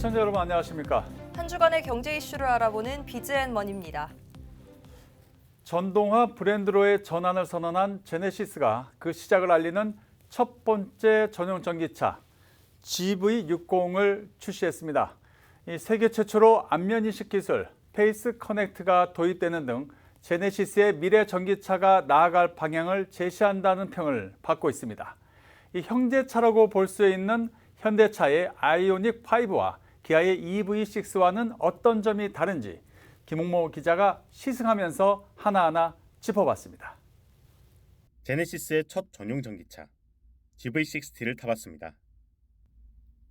시청자 여러분 안녕하십니까? 한 주간의 경제 이슈를 알아보는 비즈앤머니입니다. 전동화 브랜드로의 전환을 선언한 제네시스가 그 시작을 알리는 첫 번째 전용 전기차 GV60을 출시했습니다. 이 세계 최초로 안면 인식 기술 페이스 커넥트가 도입되는 등 제네시스의 미래 전기차가 나아갈 방향을 제시한다는 평을 받고 있습니다. 이 형제차라고 볼 수 있는 현대차의 아이오닉 5와 기아의 EV6와는 어떤 점이 다른지 김홍모 기자가 시승하면서 하나하나 짚어봤습니다. 제네시스의 첫 전용 전기차 GV60를 타봤습니다.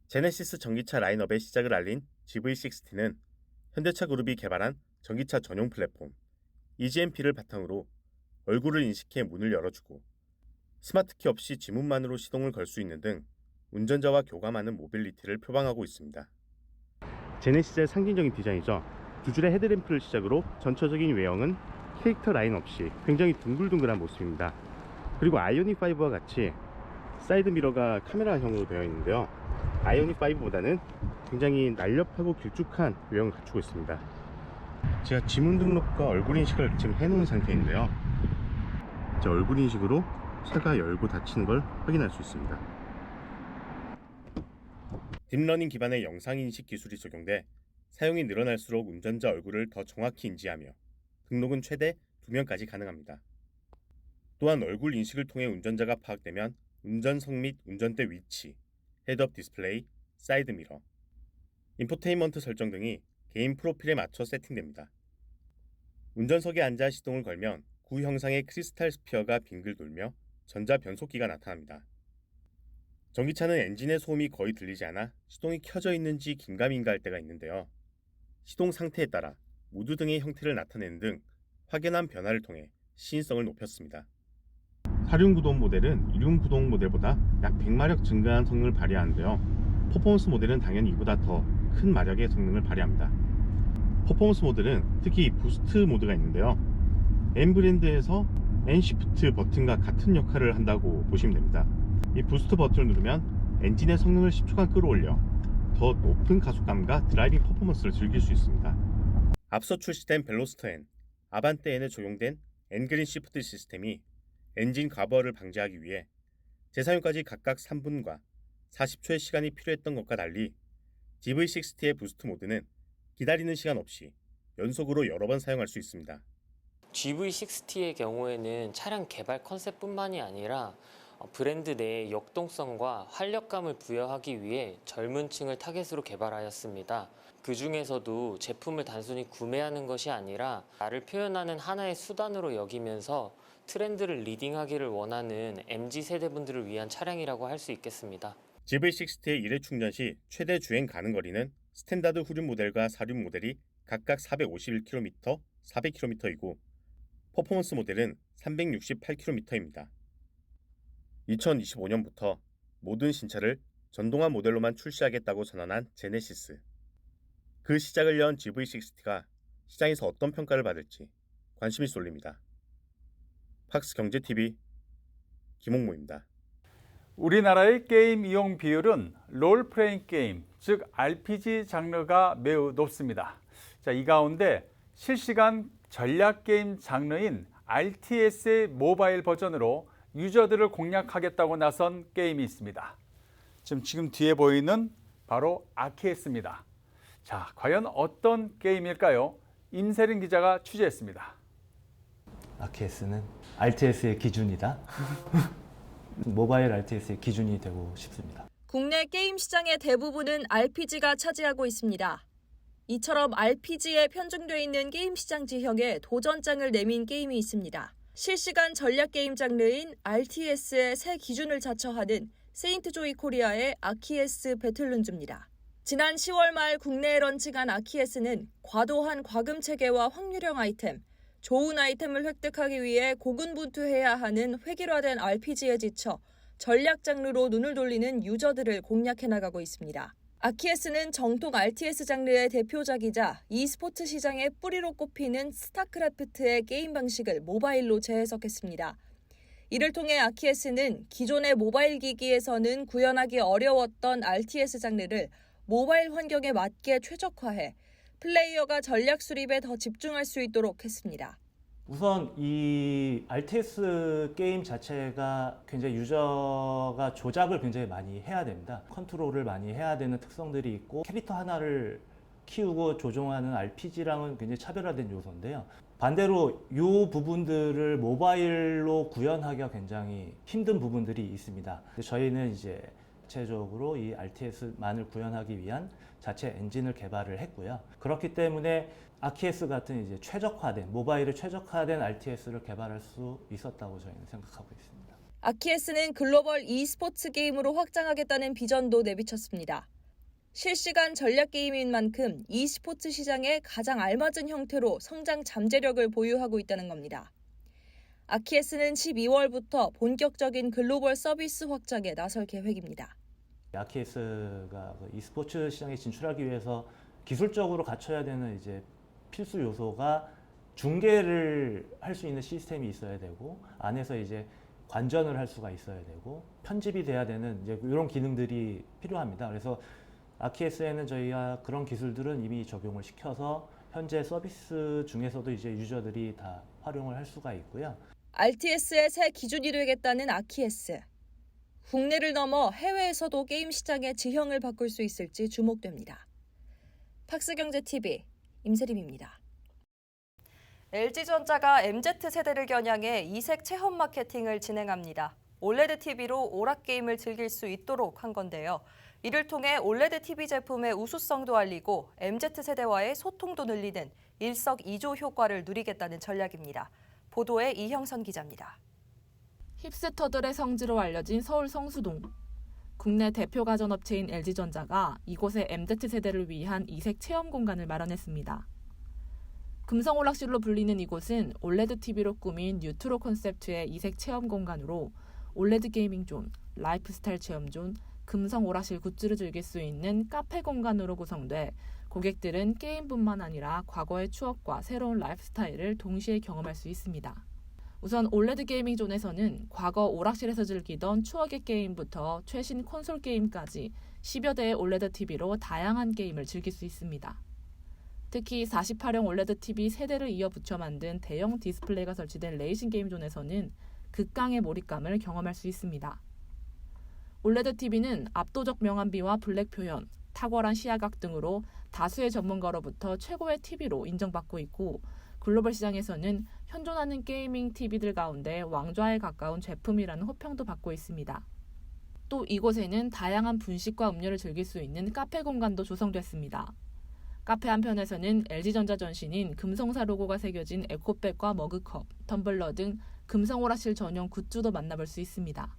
제네시스 전기차 라인업의 시작을 알린 GV60는 현대차 그룹이 개발한 전기차 전용 플랫폼 EGMP를 바탕으로 얼굴을 인식해 문을 열어주고 스마트키 없이 지문만으로 시동을 걸 수 있는 등 운전자와 교감하는 모빌리티를 표방하고 있습니다. 제네시스의 상징적인 디자인이죠. 두 줄의 헤드램프를 시작으로 전체적인 외형은 캐릭터 라인 없이 굉장히 둥글둥글한 모습입니다. 그리고 아이오닉 5와 같이 사이드 미러가 카메라형으로 되어 있는데요. 아이오닉 5보다는 굉장히 날렵하고 길쭉한 외형을 갖추고 있습니다. 제가 지문 등록과 얼굴 인식을 지금 해놓은 상태인데요. 제 얼굴 인식으로 차가 열고 닫히는 걸 확인할 수 있습니다. 딥러닝 기반의 영상 인식 기술이 적용돼 사용이 늘어날수록 운전자 얼굴을 더 정확히 인지하며 등록은 최대 2명까지 가능합니다. 또한 얼굴 인식을 통해 운전자가 파악되면 운전석 및 운전대 위치, 헤드업 디스플레이, 사이드 미러, 인포테인먼트 설정 등이 개인 프로필에 맞춰 세팅됩니다. 운전석에 앉아 시동을 걸면 구 형상의 크리스탈 스피어가 빙글 돌며 전자 변속기가 나타납니다. 전기차는 엔진의 소음이 거의 들리지 않아 시동이 켜져 있는지 긴가민가 할 때가 있는데요. 시동 상태에 따라 무드 등의 형태를 나타내는 등 확연한 변화를 통해 시인성을 높였습니다. 4륜구동 모델은 2륜구동 모델보다 약 100마력 증가한 성능을 발휘하는데요. 퍼포먼스 모델은 당연히 이보다 더 큰 마력의 성능을 발휘합니다. 퍼포먼스 모델은 특히 부스트 모드가 있는데요. M 브랜드에서 N-시프트 버튼과 같은 역할을 한다고 보시면 됩니다. 이 부스트 버튼을 누르면 엔진의 성능을 10초간 끌어올려 더 높은 가속감과 드라이빙 퍼포먼스를 즐길 수 있습니다. 앞서 출시된 벨로스터 N, 아반떼 N에 적용된 N그린 시프트 시스템이 엔진 과부하를 방지하기 위해 재사용까지 각각 3분과 40초의 시간이 필요했던 것과 달리 GV60의 부스트 모드는 기다리는 시간 없이 연속으로 여러 번 사용할 수 있습니다. GV60의 경우에는 차량 개발 컨셉뿐만이 아니라 브랜드 내의 역동성과 활력감을 부여하기 위해 젊은 층을 타겟으로 개발하였습니다. 그 중에서도 제품을 단순히 구매하는 것이 아니라 나를 표현하는 하나의 수단으로 여기면서 트렌드를 리딩하기를 원하는 MZ세대분들을 위한 차량이라고 할 수 있겠습니다. GV60의 1회 충전 시 최대 주행 가능 거리는 스탠다드 후륜 모델과 4륜 모델이 각각 451km, 400km이고 퍼포먼스 모델은 368km입니다. 2025년부터 모든 신차를 전동화 모델로만 출시하겠다고 선언한 제네시스. 그 시작을 연 GV60가 시장에서 어떤 평가를 받을지 관심이 쏠립니다. 팍스 경제TV 김홍모입니다. 우리나라의 게임 이용 비율은 롤플레잉 게임, 즉 RPG 장르가 매우 높습니다. 자, 이 가운데 실시간 전략 게임 장르인 RTS의 모바일 버전으로 유저들을 공략하겠다고 나선 게임이 있습니다. 지금 뒤에 보이는 바로 아키에스입니다. 자, 과연 어떤 게임일까요? 임세린 기자가 취재했습니다. 아키에스는 RTS의 기준이다. 모바일 RTS의 기준이 되고 싶습니다. 국내 게임 시장의 대부분은 RPG가 차지하고 있습니다. 이처럼 RPG에 편중되어 있는 게임 시장 지형에 도전장을 내민 게임이 있습니다. 실시간 전략 게임 장르인 RTS의 새 기준을 자처하는 세인트조이 코리아의 아키에스 배틀룬즈입니다. 지난 10월 말 국내에 런칭한 아키에스는 과도한 과금 체계와 확률형 아이템, 좋은 아이템을 획득하기 위해 고군분투해야 하는 획일화된 RPG에 지쳐 전략 장르로 눈을 돌리는 유저들을 공략해 나가고 있습니다. 아키에스는 정통 RTS 장르의 대표작이자 e스포츠 시장의 뿌리로 꼽히는 스타크래프트의 게임 방식을 모바일로 재해석했습니다. 이를 통해 아키에스는 기존의 모바일 기기에서는 구현하기 어려웠던 RTS 장르를 모바일 환경에 맞게 최적화해 플레이어가 전략 수립에 더 집중할 수 있도록 했습니다. 우선 이 RTS 게임 자체가 굉장히 유저가 조작을 굉장히 많이 해야 됩니다. 컨트롤을 많이 해야 되는 특성들이 있고 캐릭터 하나를 키우고 조종하는 RPG랑은 굉장히 차별화된 요소인데요. 반대로 이 부분들을 모바일로 구현하기가 굉장히 힘든 부분들이 있습니다. 저희는 이제 구체적으로 이 RTS만을 구현하기 위한 자체 엔진을 개발을 했고요. 그렇기 때문에 아키에스 같은 이제 최적화된 모바일에 최적화된 RTS를 개발할 수 있었다고 저희는 생각하고 있습니다. 아키에스는 글로벌 e스포츠 게임으로 확장하겠다는 비전도 내비쳤습니다. 실시간 전략 게임인 만큼 e스포츠 시장에 가장 알맞은 형태로 성장 잠재력을 보유하고 있다는 겁니다. 아키에스는 12월부터 본격적인 글로벌 서비스 확장에 나설 계획입니다. 아키에스가 e스포츠 시장에 진출하기 위해서 기술적으로 갖춰야 되는 이제 필수 요소가 중계를 할 수 있는 시스템이 있어야 되고 안에서 이제 관전을 할 수가 있어야 되고 편집이 돼야 되는 이제 이런 기능들이 필요합니다. 그래서 아키에스에는 저희가 그런 기술들은 이미 적용을 시켜서 현재 서비스 중에서도 이제 유저들이 다 활용을 할 수가 있고요. RTS의 새 기준이 되겠다는 아키에스. 국내를 넘어 해외에서도 게임 시장의 지형을 바꿀 수 있을지 주목됩니다. 팍스경제TV 임세림입니다. LG전자가 MZ세대를 겨냥해 이색 체험 마케팅을 진행합니다. 올레드 TV로 오락게임을 즐길 수 있도록 한 건데요. 이를 통해 올레드 TV 제품의 우수성도 알리고 MZ세대와의 소통도 늘리는 일석이조 효과를 누리겠다는 전략입니다. 보도에 이형선 기자입니다. 힙스터들의 성지로 알려진 서울 성수동. 국내 대표 가전업체인 LG전자가 이곳에 MZ세대를 위한 이색 체험 공간을 마련했습니다. 금성오락실로 불리는 이곳은 올레드 TV로 꾸민 뉴트로 콘셉트의 이색 체험 공간으로 올레드 게이밍 존, 라이프스타일 체험 존, 금성 오락실 굿즈를 즐길 수 있는 카페 공간으로 구성돼 고객들은 게임뿐만 아니라 과거의 추억과 새로운 라이프스타일을 동시에 경험할 수 있습니다. 우선 올레드 게이밍 존에서는 과거 오락실에서 즐기던 추억의 게임부터 최신 콘솔 게임까지 10여 대의 올레드 TV로 다양한 게임을 즐길 수 있습니다. 특히 48형 올레드 TV 세대를 이어 붙여 만든 대형 디스플레이가 설치된 레이싱 게임 존에서는 극강의 몰입감을 경험할 수 있습니다. 올레드 TV는 압도적 명암비와 블랙 표현, 탁월한 시야각 등으로 다수의 전문가로부터 최고의 TV로 인정받고 있고 글로벌 시장에서는 현존하는 게이밍 TV들 가운데 왕좌에 가까운 제품이라는 호평도 받고 있습니다. 또 이곳에는 다양한 분식과 음료를 즐길 수 있는 카페 공간도 조성됐습니다. 카페 한편에서는 LG전자 전신인 금성사 로고가 새겨진 에코백과 머그컵, 텀블러 등 금성오락실 전용 굿즈도 만나볼 수 있습니다.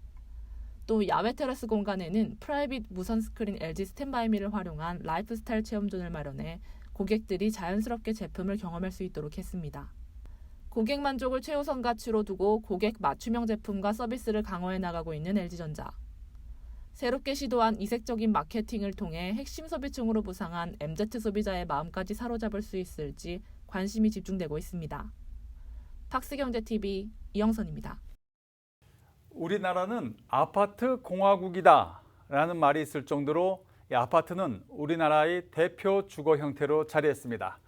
또 야외 테라스 공간에는 프라이빗 무선 스크린 LG 스탠바이미를 활용한 라이프스타일 체험존을 마련해 고객들이 자연스럽게 제품을 경험할 수 있도록 했습니다. 고객 만족을 최우선 가치로 두고 고객 맞춤형 제품과 서비스를 강화해 나가고 있는 LG전자. 새롭게 시도한 이색적인 마케팅을 통해 핵심 소비층으로 부상한 MZ 소비자의 마음까지 사로잡을 수 있을지 관심이 집중되고 있습니다. 팍스경제TV 이영선입니다. 우리나라는 아파트 공화국이다 라는 말이 있을 정도로 이 아파트는 우리나라의 대표 주거 형태로 자리했습니다.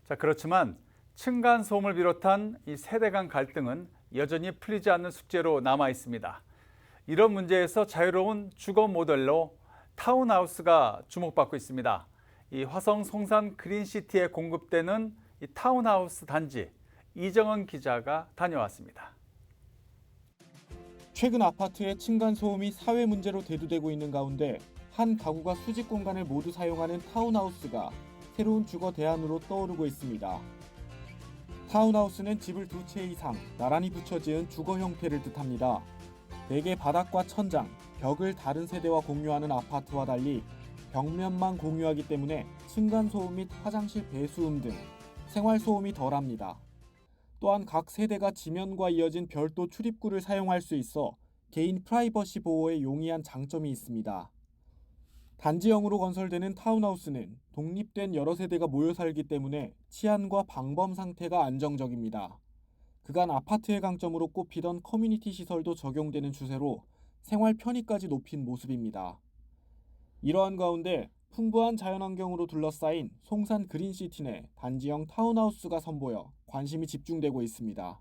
자, 그렇지만 층간소음을 비롯한 이 세대 간 갈등은 여전히 풀리지 않는 숙제로 남아 있습니다. 이런 문제에서 자유로운 주거 모델로 타운하우스가 주목받고 있습니다. 이 화성 송산 그린시티에 공급되는 이 타운하우스 단지 이정은 기자가 다녀왔습니다. 최근 아파트의 층간소음이 사회 문제로 대두되고 있는 가운데 한 가구가 수직 공간을 모두 사용하는 타운하우스가 새로운 주거 대안으로 떠오르고 있습니다. 타운하우스는 집을 두 채 이상 나란히 붙여 지은 주거 형태를 뜻합니다. 대개 바닥과 천장, 벽을 다른 세대와 공유하는 아파트와 달리 벽면만 공유하기 때문에 층간소음 및 화장실 배수음 등 생활소음이 덜합니다. 또한 각 세대가 지면과 이어진 별도 출입구를 사용할 수 있어 개인 프라이버시 보호에 용이한 장점이 있습니다. 단지형으로 건설되는 타운하우스는 독립된 여러 세대가 모여 살기 때문에 치안과 방범 상태가 안정적입니다. 그간 아파트의 강점으로 꼽히던 커뮤니티 시설도 적용되는 추세로 생활 편의까지 높인 모습입니다. 이러한 가운데 풍부한 자연환경으로 둘러싸인 송산 그린시티 내 단지형 타운하우스가 선보여 관심이 집중되고 있습니다.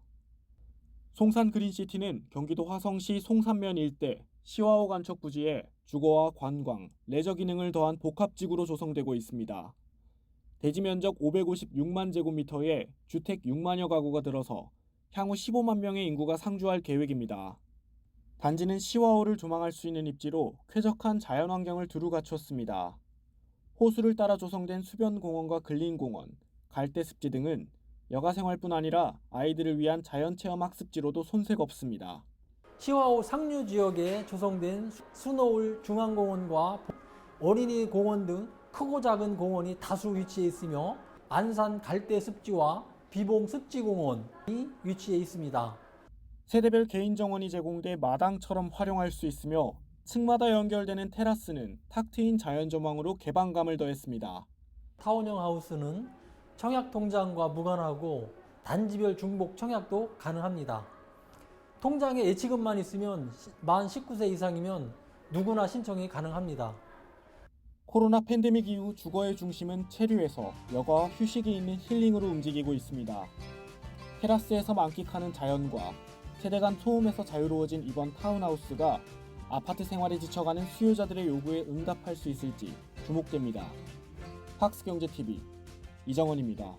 송산 그린시티는 경기도 화성시 송산면 일대 시화호 간척 부지에 주거와 관광, 레저 기능을 더한 복합지구로 조성되고 있습니다. 대지 면적 556만 제곱미터에 주택 6만여 가구가 들어서 향후 15만 명의 인구가 상주할 계획입니다. 단지는 시화호를 조망할 수 있는 입지로 쾌적한 자연환경을 두루 갖췄습니다. 호수를 따라 조성된 수변공원과 근린공원, 갈대습지 등은 여가생활뿐 아니라 아이들을 위한 자연체험 학습지로도 손색 없습니다. 시화호 상류 지역에 조성된 스노울 중앙공원과 어린이 공원 등 크고 작은 공원이 다수 위치해 있으며 안산 갈대습지와 비봉 습지공원이 위치해 있습니다. 세대별 개인 정원이 제공돼 마당처럼 활용할 수 있으며 층마다 연결되는 테라스는 탁 트인 자연조망으로 개방감을 더했습니다. 타운형 하우스는 청약 통장과 무관하고 단지별 중복 청약도 가능합니다. 통장에 예치금만 있으면 만 19세 이상이면 누구나 신청이 가능합니다. 코로나 팬데믹 이후 주거의 중심은 체류에서 여가와 휴식이 있는 힐링으로 움직이고 있습니다. 테라스에서 만끽하는 자연과 세대 간 소음에서 자유로워진 이번 타운하우스가 아파트 생활에 지쳐가는 수요자들의 요구에 응답할 수 있을지 주목됩니다. 팍스경제TV 이정원입니다.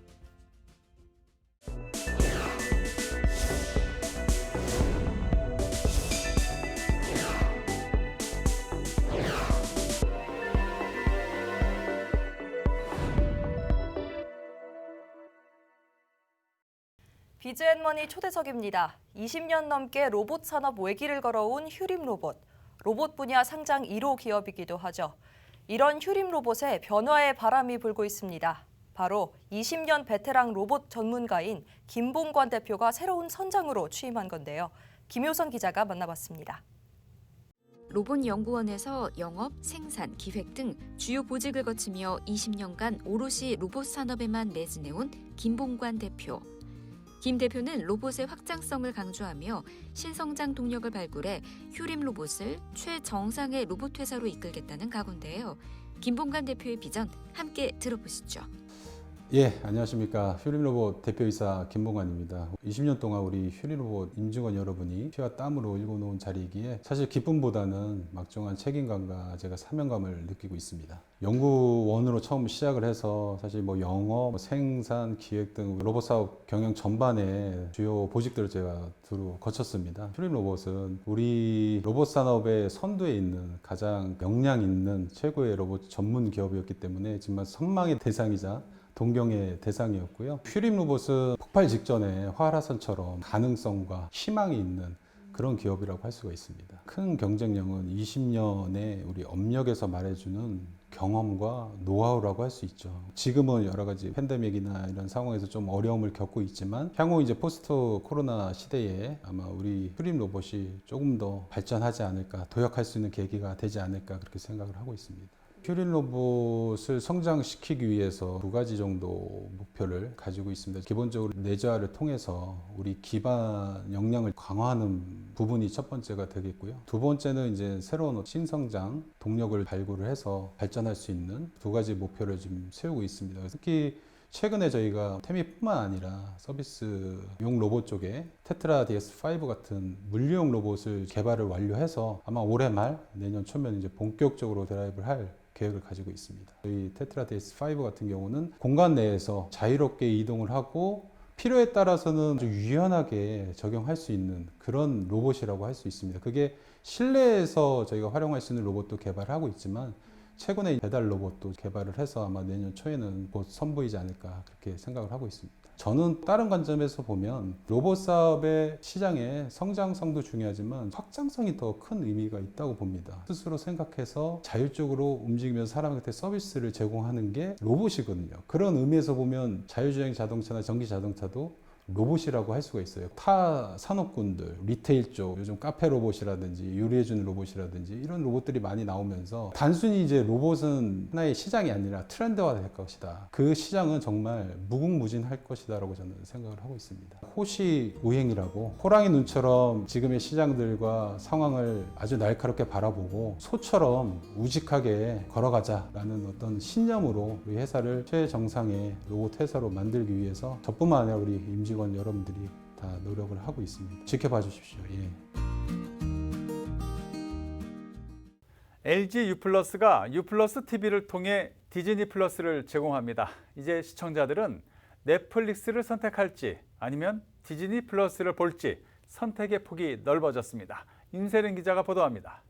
비즈앤머니 초대석입니다. 20년 넘게 로봇 산업 외길을 걸어온 휴림 로봇. 로봇 분야 상장 1호 기업이기도 하죠. 이런 휴림 로봇에 변화의 바람이 불고 있습니다. 바로 20년 베테랑 로봇 전문가인 김봉관 대표가 새로운 선장으로 취임한 건데요. 김효선 기자가 만나봤습니다. 로봇연구원에서 영업, 생산, 기획 등 주요 보직을 거치며 20년간 오롯이 로봇 산업에만 매진해온 김봉관 대표. 김 대표는 로봇의 확장성을 강조하며 신성장 동력을 발굴해 휴림 로봇을 최정상의 로봇 회사로 이끌겠다는 각오인데요. 김봉관 대표의 비전 함께 들어보시죠. 예, 안녕하십니까. 휴림로봇 대표이사 김봉관입니다. 20년 동안 우리 휴림로봇 임직원 여러분이 피와 땀으로 일궈놓은 자리이기에 사실 기쁨보다는 막중한 책임감과 제가 사명감을 느끼고 있습니다. 연구원으로 처음 시작을 해서 사실 영업, 생산, 기획 등 로봇 사업 경영 전반에 주요 보직들을 제가 두루 거쳤습니다. 휴림로봇은 우리 로봇 산업의 선두에 있는 가장 역량 있는 최고의 로봇 전문 기업이었기 때문에 정말 선망의 대상이자 동경의 대상이었고요. 휴림 로봇은 폭발 직전에 활화산처럼 가능성과 희망이 있는 그런 기업이라고 할 수가 있습니다. 큰 경쟁력은 20년의 우리 업력에서 말해주는 경험과 노하우라고 할 수 있죠. 지금은 여러 가지 팬데믹이나 이런 상황에서 좀 어려움을 겪고 있지만 향후 이제 포스트 코로나 시대에 아마 우리 휴림 로봇이 조금 더 발전하지 않을까, 도약할 수 있는 계기가 되지 않을까 그렇게 생각을 하고 있습니다. 휴림 로봇을 성장시키기 위해서 두 가지 정도 목표를 가지고 있습니다. 기본적으로 내재화를 통해서 우리 기반 역량을 강화하는 부분이 첫 번째가 되겠고요. 두 번째는 이제 새로운 신성장 동력을 발굴을 해서 발전할 수 있는 두 가지 목표를 지금 세우고 있습니다. 특히 최근에 저희가 태미뿐만 아니라 서비스용 로봇 쪽에 테트라 DS5 같은 물류용 로봇을 개발을 완료해서 아마 올해 말 내년 초면 이제 본격적으로 드라이브를 할 계획을 가지고 있습니다. 저희 테트라 DS5 같은 경우는 공간 내에서 자유롭게 이동을 하고 필요에 따라서는 좀 유연하게 적용할 수 있는 그런 로봇이라고 할 수 있습니다. 그게 실내에서 저희가 활용할 수 있는 로봇도 개발하고 있지만 최근에 배달 로봇도 개발을 해서 아마 내년 초에는 곧 선보이지 않을까 그렇게 생각을 하고 있습니다. 저는 다른 관점에서 보면 로봇 사업의 시장의 성장성도 중요하지만 확장성이 더 큰 의미가 있다고 봅니다. 스스로 생각해서 자율적으로 움직이면서 사람한테 서비스를 제공하는 게 로봇이거든요. 그런 의미에서 보면 자율주행 자동차나 전기 자동차도 로봇이라고 할 수가 있어요. 타 산업군들, 리테일 쪽, 요즘 카페 로봇이라든지 요리해주는 로봇이라든지 이런 로봇들이 많이 나오면서 단순히 이제 로봇은 하나의 시장이 아니라 트렌드화 될 것이다. 그 시장은 정말 무궁무진할 것이다라고 저는 생각을 하고 있습니다. 호시 우행이라고 호랑이 눈처럼 지금의 시장들과 상황을 아주 날카롭게 바라보고 소처럼 우직하게 걸어가자라는 어떤 신념으로 우리 회사를 최정상의 로봇 회사로 만들기 위해서 저뿐만 아니라 우리 임직원 여러분들이 다 노력을 하고 있습니다. 지켜봐 주십시오. 예. LG U+가 U+ TV를 통해 디즈니 플러스를 제공합니다. 이제 시청자들은 넷플릭스를 선택할지 아니면 디즈니 플러스를 볼지 선택의 폭이 넓어졌습니다. 임세린 기자가 보도합니다.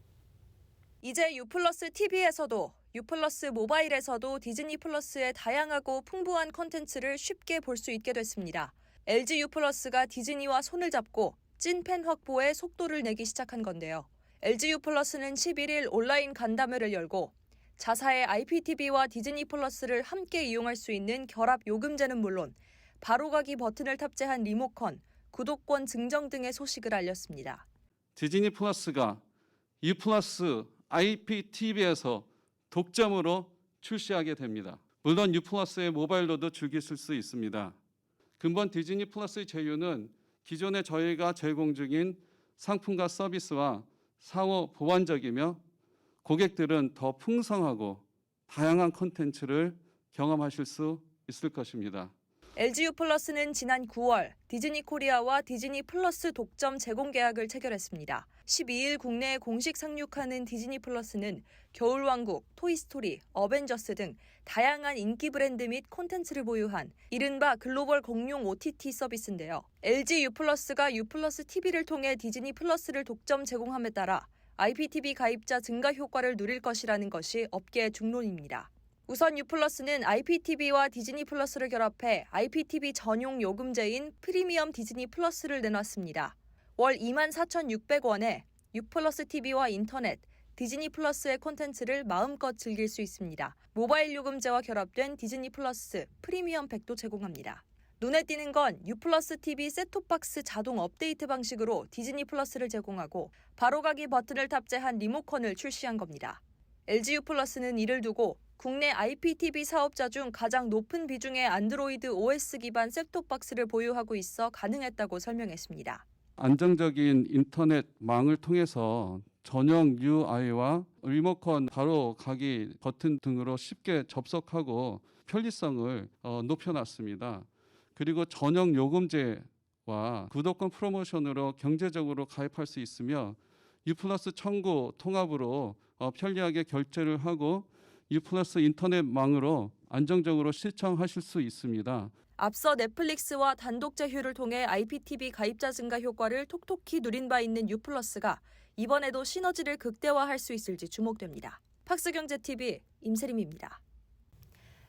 이제 U+ TV에서도 U+ 모바일에서도 디즈니 플러스의 다양하고 풍부한 콘텐츠를 쉽게 볼 수 있게 됐습니다. LG U+가 디즈니와 손을 잡고 찐팬 확보에 속도를 내기 시작한 건데요. LG U+는 11일 온라인 간담회를 열고 자사의 IPTV와 디즈니 플러스를 함께 이용할 수 있는 결합 요금제는 물론 바로가기 버튼을 탑재한 리모컨, 구독권 증정 등의 소식을 알렸습니다. 디즈니 플러스가 U+ IPTV에서 독점으로 출시하게 됩니다. 물론 U+의 모바일로도 즐기실 수 있습니다. 근본 디즈니 플러스의 제휴는 기존에 저희가 제공 중인 상품과 서비스와 상호 보완적이며 고객들은 더 풍성하고 다양한 콘텐츠를 경험하실 수 있을 것입니다. LG U+는 지난 9월 디즈니 코리아와 디즈니 플러스 독점 제공 계약을 체결했습니다. 12일 국내에 공식 상륙하는 디즈니 플러스는 겨울왕국, 토이스토리, 어벤져스 등 다양한 인기 브랜드 및 콘텐츠를 보유한 이른바 글로벌 공룡 OTT 서비스인데요. LG U+가 U+ TV를 통해 디즈니 플러스를 독점 제공함에 따라 IPTV 가입자 증가 효과를 누릴 것이라는 것이 업계의 중론입니다. 우선 U+는 IPTV와 디즈니 플러스를 결합해 IPTV 전용 요금제인 프리미엄 디즈니 플러스를 내놨습니다. 월 24,600원에 U+ TV와 인터넷, 디즈니 플러스의 콘텐츠를 마음껏 즐길 수 있습니다. 모바일 요금제와 결합된 디즈니 플러스 프리미엄 팩도 제공합니다. 눈에 띄는 건 U+ TV 셋톱박스 자동 업데이트 방식으로 디즈니 플러스를 제공하고 바로가기 버튼을 탑재한 리모컨을 출시한 겁니다. LG U+는 이를 두고 국내 IPTV 사업자 중 가장 높은 비중의 안드로이드 OS 기반 셋톱박스를 보유하고 있어 가능했다고 설명했습니다. 안정적인 인터넷망을 통해서 전용 UI와 리모컨 바로 가기 버튼 등으로 쉽게 접속하고 편리성을 높여놨습니다. 그리고 전용 요금제와 구독권 프로모션으로 경제적으로 가입할 수 있으며 U+ 청구 통합으로 편리하게 결제를 하고 U+ 인터넷망으로 안정적으로 시청하실 수 있습니다. 앞서 넷플릭스와 단독 제휴를 통해 IPTV 가입자 증가 효과를 톡톡히 누린 바 있는 U+가 이번에도 시너지를 극대화할 수 있을지 주목됩니다. 팍스경제TV 임세림입니다.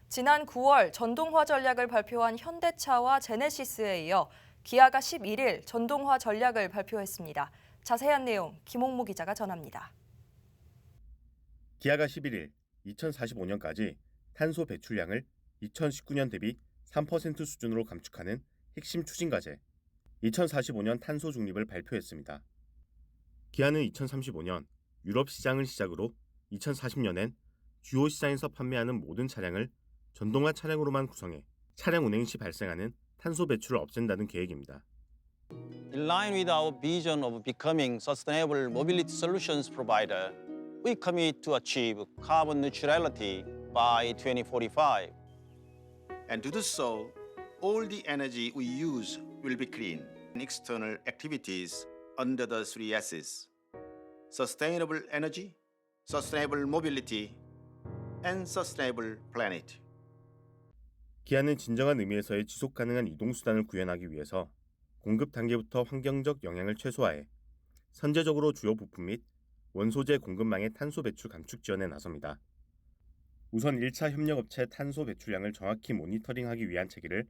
지난 9월 전동화 전략을 발표한 현대차와 제네시스에 이어 기아가 11일 전동화 전략을 발표했습니다. 자세한 내용 김홍무 기자가 전합니다. 기아가 11일 2045년까지 탄소 배출량을 2019년 대비 3% 수준으로 감축하는 핵심 추진과제 2045년 탄소 중립을 발표했습니다. 기아는 2035년 유럽 시장을 시작으로 2040년엔 주요 시장에서 판매하는 모든 차량을 전동화 차량으로만 구성해 차량 운행 시 발생하는 탄소 배출을 없앤다는 계획입니다. In line with our vision of becoming sustainable mobility solutions provider, we commit to achieve carbon neutrality by 2045. And to do so, all the energy we use will be clean. External activities under the 3 S's: sustainable energy, sustainable mobility, and sustainable planet. 기아는 진정한 의미에서의 지속 가능한 이동 수단을 구현하기 위해서 공급 단계부터 환경적 영향을 최소화해 선제적으로 주요 부품 및 원소재 공급망의 탄소 배출 감축 지원에 나섭니다. 우선 1차 협력업체 탄소 배출량을 정확히 모니터링하기 위한 체계를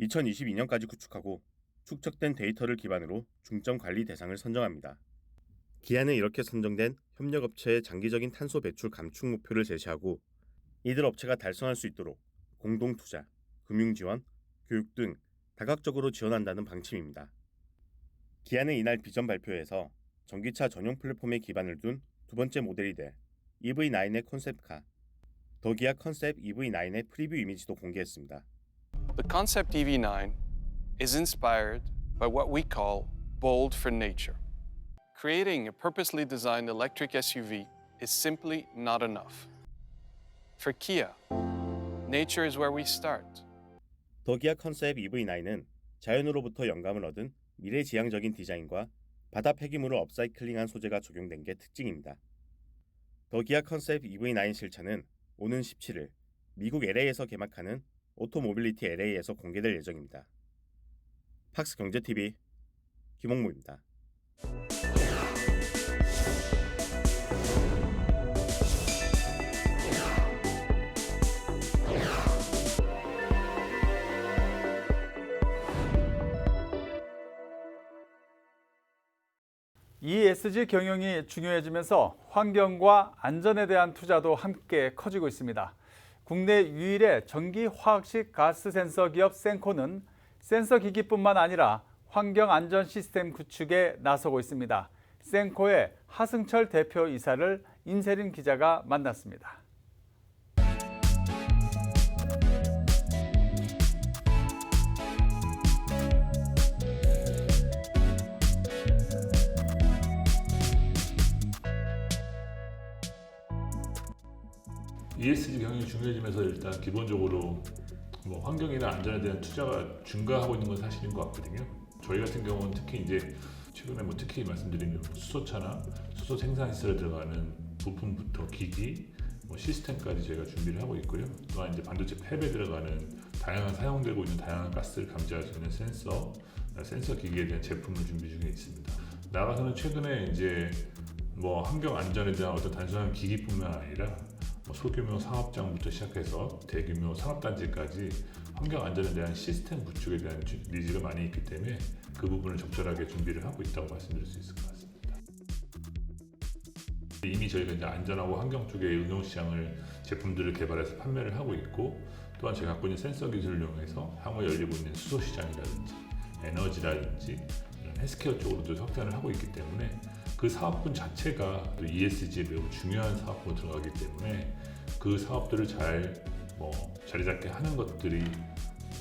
2022년까지 구축하고 축적된 데이터를 기반으로 중점 관리 대상을 선정합니다. 기아는 이렇게 선정된 협력업체의 장기적인 탄소 배출 감축 목표를 제시하고 이들 업체가 달성할 수 있도록 공동 투자, 금융 지원, 교육 등 다각적으로 지원한다는 방침입니다. 기아는 이날 비전 발표에서 전기차 전용 플랫폼에 기반을 둔 두 번째 모델이 될 EV9의 컨셉카, 더 기아 컨셉 EV9의 프리뷰 이미지도 공개했습니다. The concept EV9 is inspired by what we call bold for nature. Creating a purposely designed electric SUV is simply not enough. For Kia, nature is where we start. 더 기아 컨셉 EV9은 자연으로부터 영감을 얻은 미래지향적인 디자인과 바다 폐기물을 업사이클링한 소재가 적용된 게 특징입니다. 더 기아 컨셉 EV9 실차는 오는 17일 미국 LA에서 개막하는 오토모빌리티 LA에서 공개될 예정입니다. 팍스경제TV 김홍무입니다. ESG 경영이 중요해지면서 환경과 안전에 대한 투자도 함께 커지고 있습니다. 국내 유일의 전기 화학식 가스 센서 기업 센코는 센서 기기뿐만 아니라 환경 안전 시스템 구축에 나서고 있습니다. 센코의 하승철 대표이사를 임세린 기자가 만났습니다. ESG 경영이 중요해지면서 일단 기본적으로 뭐 환경이나 안전에 대한 투자가 증가하고 있는 건 사실인 것 같거든요. 저희 같은 경우는 특히 이제 최근에 뭐 특히 말씀드린 수소차나 수소 생산 시설에 들어가는 부품부터 기기, 뭐 시스템까지 저희가 준비를 하고 있고요. 또한 이제 반도체 팹에 들어가는 다양한 사용되고 있는 다양한 가스를 감지할 수 있는 센서 기기에 대한 제품을 준비 중에 있습니다. 나가서는 최근에 이제 뭐 환경 안전에 대한 어떤 단순한 기기뿐만 아니라 소규모 사업장부터 시작해서 대규모 산업단지까지 환경 안전에 대한 시스템 구축에 대한 니즈가 많이 있기 때문에 그 부분을 적절하게 준비를 하고 있다고 말씀드릴 수 있을 것 같습니다. 이미 저희가 이제 안전하고 환경 쪽의 응용 시장을 제품들을 개발해서 판매를 하고 있고, 또한 저희가 갖고 있는 센서 기술을 이용해서 향후에 열리고 있는 수소 시장이라든지 에너지라든지 이런 헬스케어 쪽으로도 확장을 하고 있기 때문에 그 사업군 자체가 또 ESG에 매우 중요한 사업으로 들어가기 때문에 그 사업들을 잘 자리 잡게 하는 것들이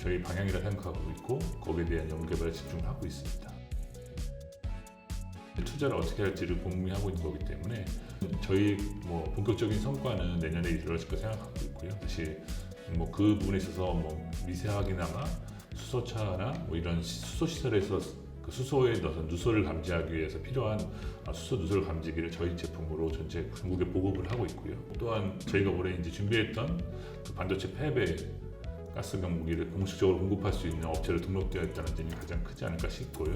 저희 방향이라 생각하고 있고, 거기에 대한 연구개발에 집중을 하고 있습니다. 투자를 어떻게 할지를 고민하고 있는 거기 때문에 저희 본격적인 성과는 내년에 이루어질 거 생각하고 있고요. 사실 그 부분에 있어서 미세하게나마 수소차나 이런 수소 시설에서 그 수소의 누설을 감지하기 위해서 필요한 수소 누설 감지기를 저희 제품으로 전체 전국에 보급을 하고 있고요. 또한 저희가 올해 이제 준비했던 그 반도체 팹의 가스 경보기를 공식적으로 공급할 수 있는 업체로 등록되어 있다는 점이 가장 크지 않을까 싶고요.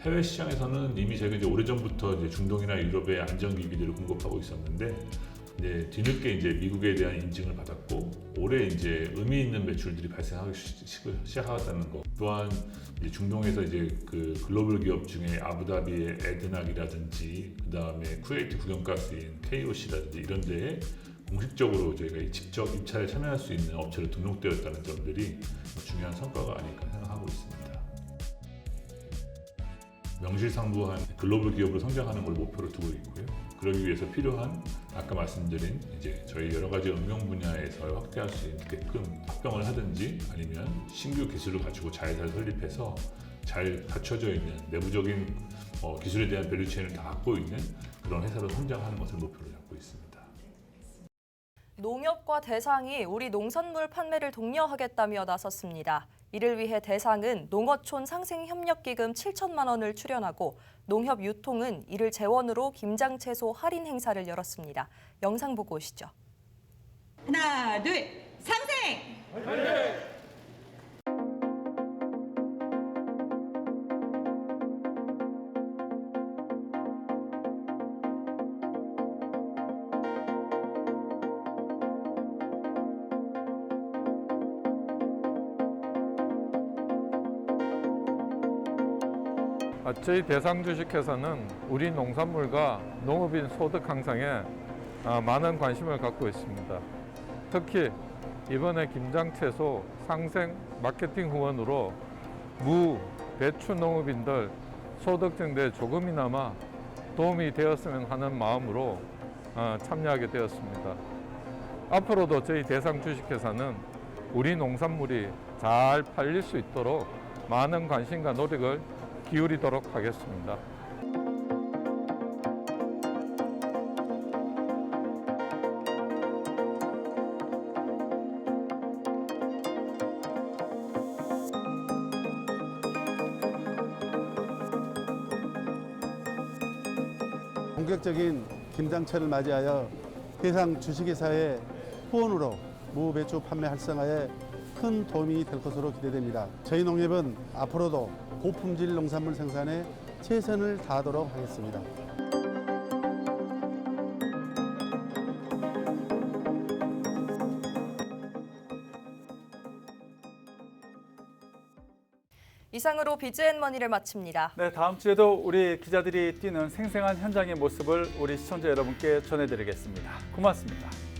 해외 시장에서는 이미 저희가 이제 오래전부터 이제 중동이나 유럽의 안전기기들을 공급하고 있었는데, 이제 뒤늦게 이제 미국에 대한 인증을 받았고 올해 이제 의미 있는 매출들이 발생하기 시작하다는 거. 또한 이제 중동에서 이제 그 글로벌 기업 중에 아부다비의 에드낙이라든지 그다음에 쿠웨이트 국영가스인 KOC라든지 이런 데에 공식적으로 저희가 직접 입찰에 참여할 수 있는 업체로 등록되었다는 점들이 중요한 성과가 아닐까 생각하고 있습니다. 명실상부한 글로벌 기업으로 성장하는 걸 목표로 두고 있고요. 그러기 위해서 필요한 아까 말씀드린 이제 저희 여러 가지 응용 분야에서 확대할 수 있게끔 합병을 하든지 아니면 신규 기술을 가지고 잘 설립해서 잘 갖춰져 있는 내부적인 기술에 대한 밸류체인을 다 갖고 있는 그런 회사로 성장하는 것을 목표로 잡고 있습니다. 농협과 대상이 우리 농산물 판매를 독려하겠다며 나섰습니다. 이를 위해 대상은 농어촌 상생협력기금 7천만 원을 출연하고 농협 유통은 이를 재원으로 김장채소 할인 행사를 열었습니다. 영상 보고 오시죠. 하나, 둘, 상생! 저희 대상주식회사는 우리 농산물과 농업인 소득 향상에 많은 관심을 갖고 있습니다. 특히 이번에 김장채소 상생 마케팅 후원으로 무, 배추 농업인들 소득 증대에 조금이나마 도움이 되었으면 하는 마음으로 참여하게 되었습니다. 앞으로도 저희 대상 주식회사는 우리 농산물이 잘 팔릴 수 있도록 많은 관심과 노력을 기울이도록 하겠습니다. 본격적인 김장철을 맞이하여 대상 주식회사의 후원으로 무, 배추 판매 활성화에 큰 도움이 될 것으로 기대됩니다. 저희 농협은 앞으로도 고품질 농산물 생산에 최선을 다하도록 하겠습니다. 이상으로 BGN머니를 마칩니다. 네, 다음 주에도 우리 기자들이 뛰는 생생한 현장의 모습을 우리 시청자 여러분께 전해드리겠습니다. 고맙습니다.